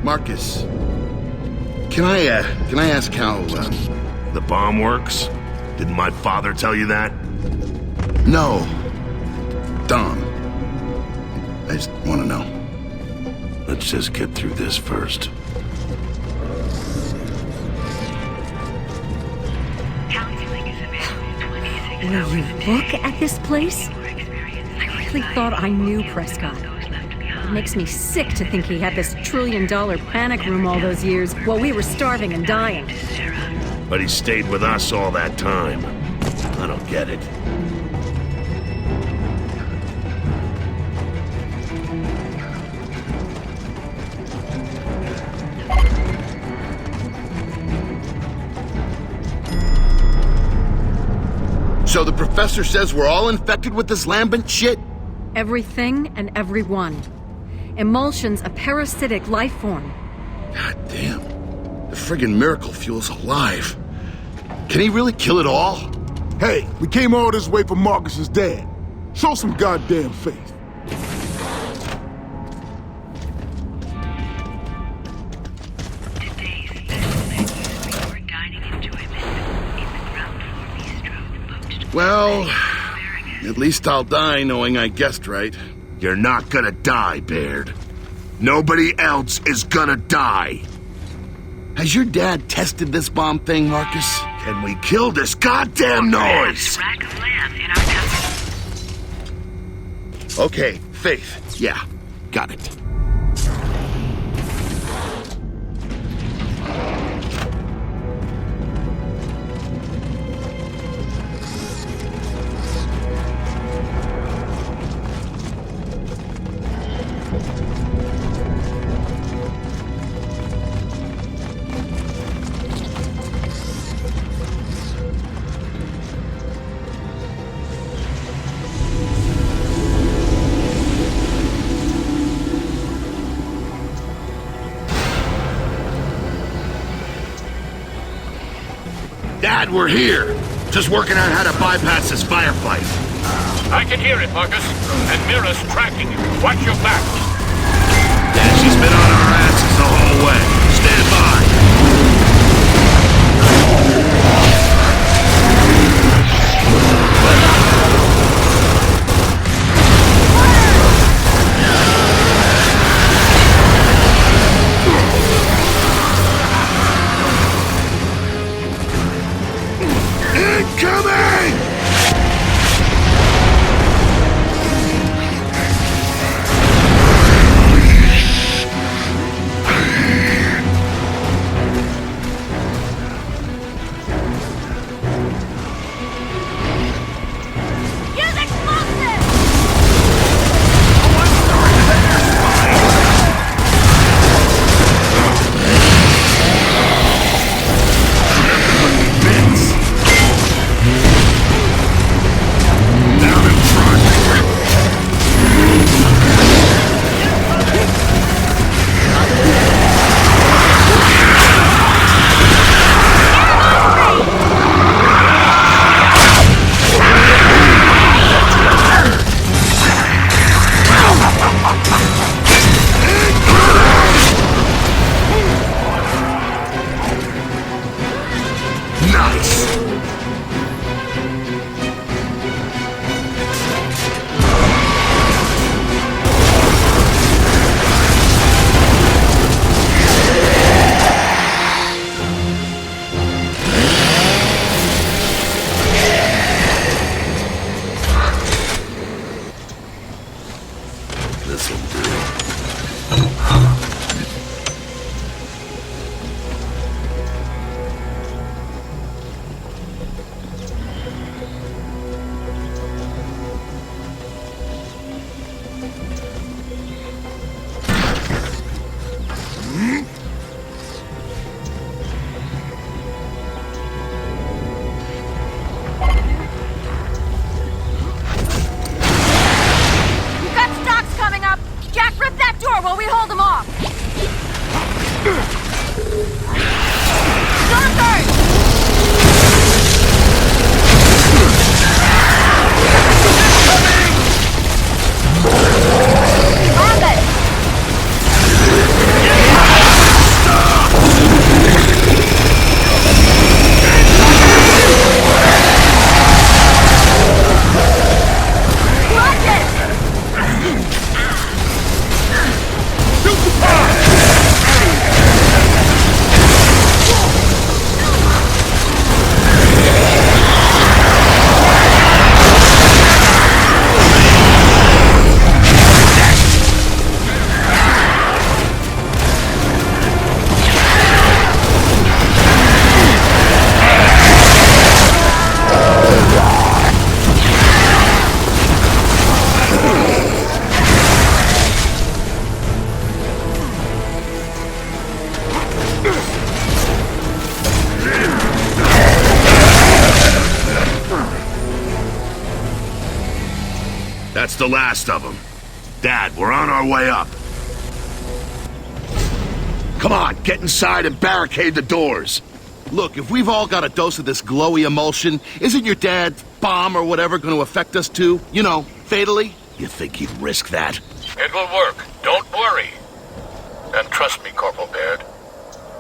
Marcus, can I ask how, The bomb works? Didn't my father tell you that? No. Dom. I just want to know. Let's just get through this first. Will you look at this place? I really thought I knew Prescott. It makes me sick to think he had this trillion-dollar panic room all those years while we were starving and dying. But he stayed with us all that time. I don't get it. So the professor says we're all infected with this lambent shit? Everything and everyone. Emulsion's a parasitic life form. God damn. The friggin' miracle fuel's alive. Can he really kill it all? Hey, we came all this way for Marcus's dad. Show some goddamn faith. Well, at least I'll die knowing I guessed right. You're not gonna die, Baird. Nobody else is gonna die. Has your dad tested this bomb thing, Marcus? Can we kill this goddamn noise? Okay, Faith. Yeah, got it. Dad, we're here. Just working out how to bypass this firefight. I can hear it, Marcus. And Mira's tracking you. Watch your back. Yeah, she's been on our asses the whole way. Stand by. Incoming! Nice! This'll do. We've got stocks coming up! Jack, rip that door while we hold them off! Stop it! That's the last of them. Dad, we're on our way up. Come on, get inside and barricade the doors. Look, if we've all got a dose of this glowy emulsion, isn't your dad's bomb or whatever going to affect us too? You know, fatally? You think he'd risk that? It will work. Don't worry. And trust me, Corporal Baird.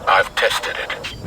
I've tested it.